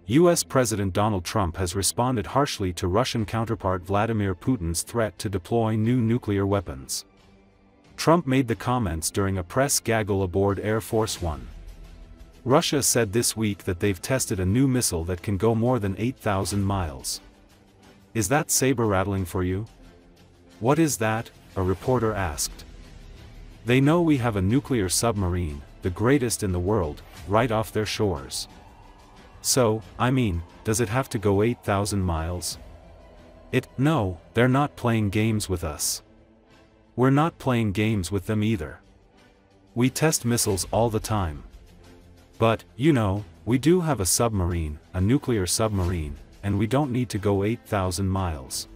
U.S. President Donald Trump has responded harshly to Russian counterpart Vladimir Putin's threat to deploy new nuclear weapons. Trump made the comments during a press gaggle aboard Air Force One. Russia said this week that they've tested a new missile that can go more than 8,000 miles. Is that saber-rattling for you? What is that? A reporter asked. They know we have a nuclear submarine, the greatest in the world, right off their shores. So, I mean, does it have to go 8,000 miles? No, they're not playing games with us. We're not playing games with them either. We test missiles all the time. But, you know, we do have a submarine, a nuclear submarine, and we don't need to go 8,000 miles.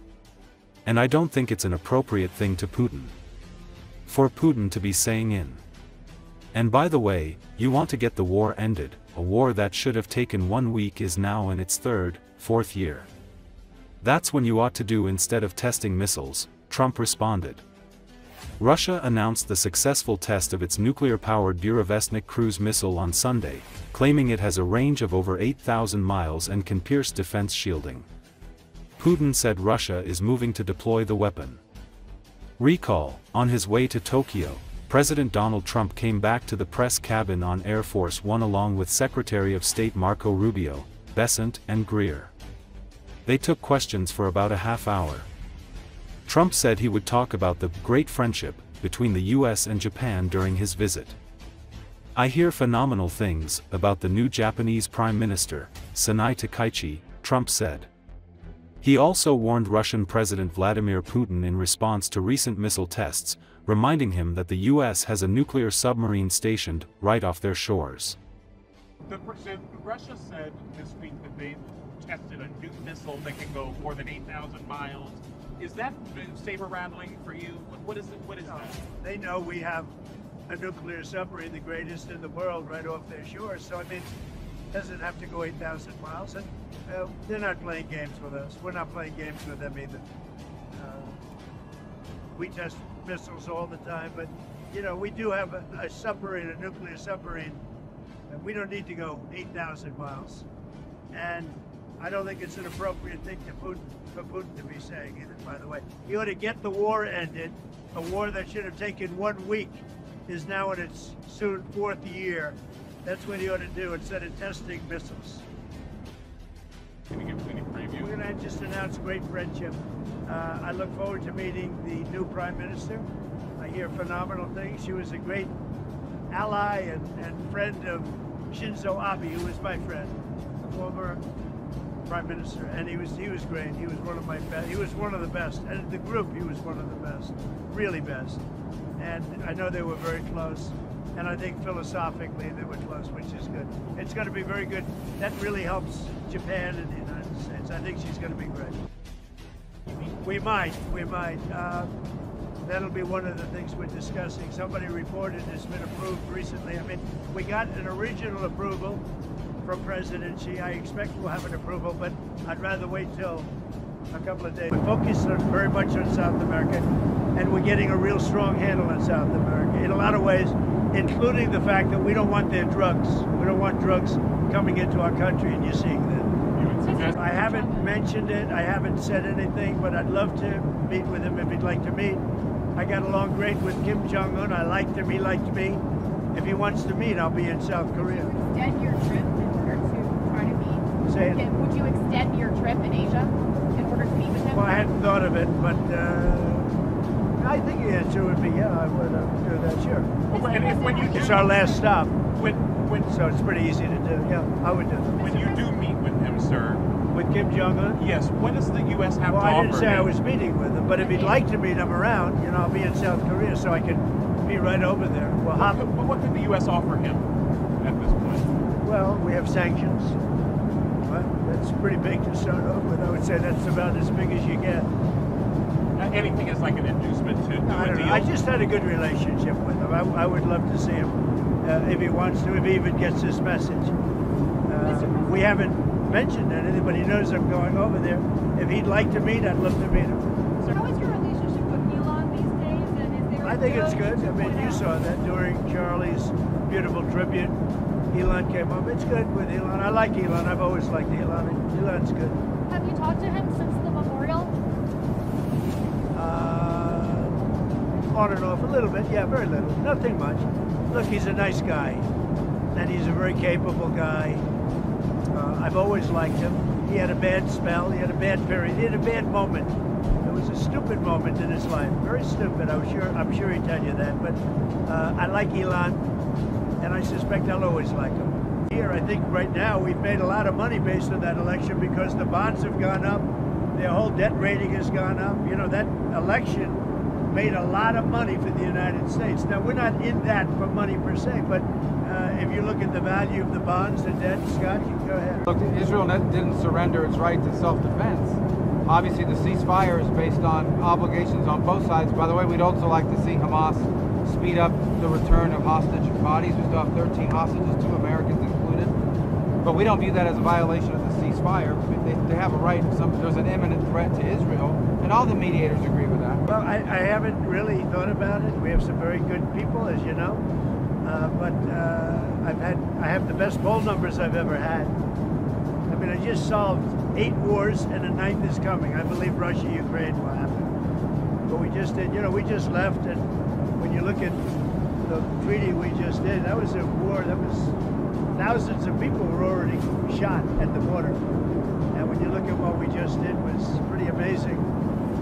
And I don't think it's an appropriate thing to Putin. For Putin to be saying in. And by the way, you want to get the war ended, a war that should have taken 1 week is now in its third, fourth year. That's when you ought to do instead of testing missiles, Trump responded. Russia announced the successful test of its nuclear-powered Burevestnik cruise missile on Sunday, claiming it has a range of over 8,000 miles and can pierce defense shielding. Putin said Russia is moving to deploy the weapon. Recall, on his way to Tokyo, President Donald Trump came back to the press cabin on Air Force One along with Secretary of State Marco Rubio, Bessent and Greer. They took questions for about a half hour. Trump said he would talk about the great friendship between the US and Japan during his visit. I hear phenomenal things about the new Japanese Prime Minister, Sanai Takaichi, Trump said. He also warned Russian President Vladimir Putin in response to recent missile tests, reminding him that the US has a nuclear submarine stationed right off their shores. Russia said this week that they tested a new missile that can go more than 8,000 miles. Is that saber-rattling for you? What is it? What is that? They know we have a nuclear submarine, the greatest in the world, right off their shores. So, I mean, it doesn't have to go 8,000 miles. And they're not playing games with us. We're not playing games with them either. We test missiles all the time, but, you know, we do have a submarine, a nuclear submarine. And we don't need to go 8,000 miles. And I don't think it's an appropriate thing for Putin to be saying either, by the way. He ought to get the war ended. A war that should have taken 1 week is now in its soon fourth year. That's what he ought to do instead of testing missiles. Can you give any preview? We're going to just announce great friendship. I look forward to meeting the new Prime Minister. I hear phenomenal things. She was a great ally and friend of Shinzo Abe, who was my friend, the former Prime Minister, and he was great. He was one of my best. He was one of the best, and the group he was one of the best, really best. And I know they were very close, and I think philosophically they were close, which is good. It's going to be very good. That really helps Japan and the United States. I think she's going to be great. We might. That'll be one of the things we're discussing. Somebody reported it's been approved recently. I mean, we got an original approval from President Xi. I expect we'll have an approval, but I'd rather wait till a couple of days. We're focused very much on South America, and we're getting a real strong handle on South America in a lot of ways, including the fact that we don't want their drugs. We don't want drugs coming into our country, and you're seeing that. I haven't mentioned it, I haven't said anything, but I'd love to meet with him if he'd like to meet. I got along great with Kim Jong-un. I liked him, he liked me. If he wants to meet, I'll be in South Korea. Would you extend your trip in order to try to meet? Say it. Would you extend your trip in Asia in order to meet with him? Well, I hadn't thought of it, but I think the answer would be, yeah, I would do that, sure. It's our last stop, so it's pretty easy to do. Yeah, I would do that. When you do meet with him, sir, with Kim Jong-un? Yes. What does the U.S. have to offer? Well, I didn't say I was meeting with him, but if he'd like to meet him around, you know, I'll be in South Korea, so I can be right over there. Well, what could the U.S. offer him at this point? Well, we have sanctions. But that's pretty big to start off with. I would say that's about as big as you get. Anything is like an inducement to do a deal? I just had a good relationship with him. I would love to see him if he wants to, if he even gets this message. We haven't mentioned anything, but he knows I'm going over there. If he'd like to meet, I'd love to meet him. So how is your relationship with Elon these days? And is there I think it's good. I mean, you saw that during Charlie's beautiful tribute. Elon came home. It's good with Elon. I like Elon. I've always liked Elon. Elon's good. Have you talked to him since the memorial? On and off a little bit. Yeah, very little. Nothing much. Look, he's a nice guy. And he's a very capable guy. I've always liked him. He had a bad spell. He had a bad period. He had a bad moment. It was a stupid moment in his life. Very stupid. I'm sure he'd tell you that. But I like Elon, and I suspect I'll always like him. Here, I think right now we've made a lot of money based on that election because the bonds have gone up. Their whole debt rating has gone up. You know, that election made a lot of money for the United States. Now, we're not in that for money per se, but if you look at the value of the bonds, the debt, Scott, you can go ahead. Look, Israel didn't surrender its right to self-defense. Obviously, the ceasefire is based on obligations on both sides. By the way, we'd also like to see Hamas speed up the return of hostage bodies. We still have 13 hostages, 2 Americans included. But we don't view that as a violation of the ceasefire. They have a right if there's an imminent threat to Israel, and all the mediators agree with that. Well, I haven't really thought about it. We have some very good people, as you know. But I have the best poll numbers I've ever had. I mean, I just solved 8 wars and a 9th is coming. I believe Russia, Ukraine will happen. But we just did, you know, we just left, and when you look at the treaty we just did, that was a war that was thousands of people were already shot at the border. And when you look at what we just did, was pretty amazing.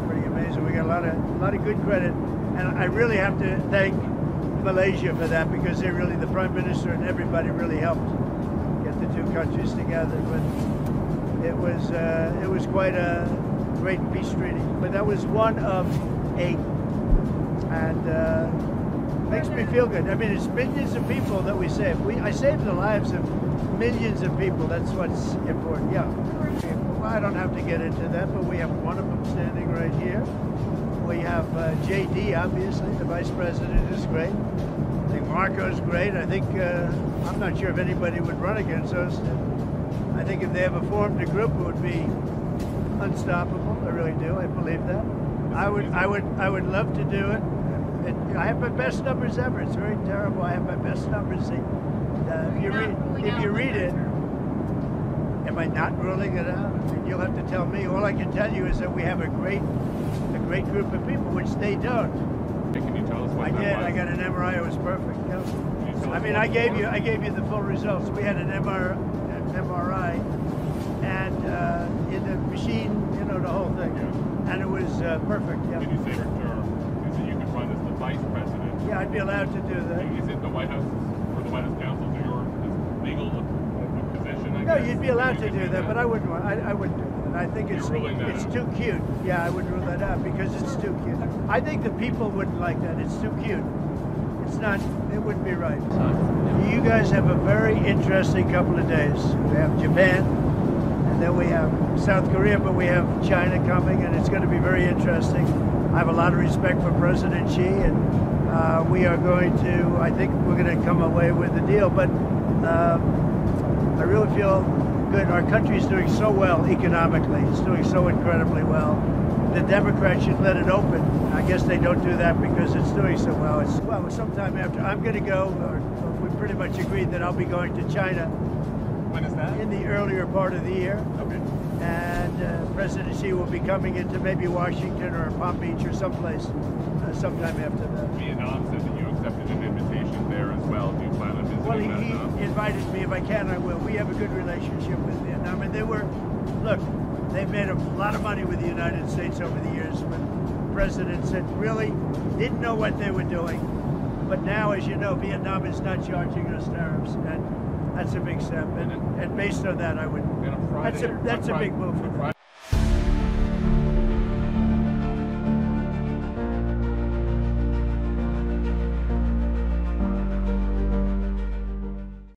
Pretty amazing. We got a lot of good credit, and I really have to thank Malaysia for that because they really, the Prime Minister and everybody really helped get the 2 countries together. But it was quite a great peace treaty. But that was one of 8, and makes me feel good. I mean, it's millions of people that we saved. I saved the lives of millions of people. That's what's important. Yeah. Well, I don't have to get into that, but we have one of them standing right here. We have JD, obviously. The Vice President is great. I think Marco's great. I think, I'm not sure if anybody would run against us. I think if they ever formed a group, it would be unstoppable. I really do. I believe that. I would love to do it. I have my best numbers ever. It's very terrible. I have my best numbers. If you read it, am I not ruling it out? I mean, you'll have to tell me. All I can tell you is that we have a great group of people, which they don't. Can you tell us what I did. I got an MRI. It was perfect. Yeah. I mean, I gave you the full results. We had an MRI, and in the machine, you know, the whole thing, and it was perfect. Yeah. Did you say, is that you could run as the Vice President? Yeah, I'd be allowed to do that. Is it the White House or the White House Council to your legal position? No, you'd be allowed to do that, but I wouldn't. I wouldn't do that. I think it's too cute. Yeah, I would rule that out because it's too cute. I think the people wouldn't like that. It's too cute. It's not. It wouldn't be right. You guys have a very interesting couple of days. We have Japan, and then we have South Korea, but we have China coming, and it's going to be very interesting. I have a lot of respect for President Xi, and we are going to. I think we're going to come away with a deal, but I really feel good. Our country is doing so well economically. It's doing so incredibly well. The Democrats should let it open. I guess they don't do that because it's doing so well. Well, sometime after, I'm going to go, or we pretty much agreed that I'll be going to China. When is that? In the earlier part of the year. Okay. And President Xi will be coming into maybe Washington or Palm Beach or someplace sometime after that. Vietnam said that you accepted an invitation there as well. Do you plan on visiting Well, he invited me. If I can, I will. We have a good relationship with Vietnam. And they were, look, they've made a lot of money with the United States over the years. When the president said really didn't know what they were doing. But now, as you know, Vietnam is not charging us tariffs. And that's a big step. And based on that, I would. That's a big move for them.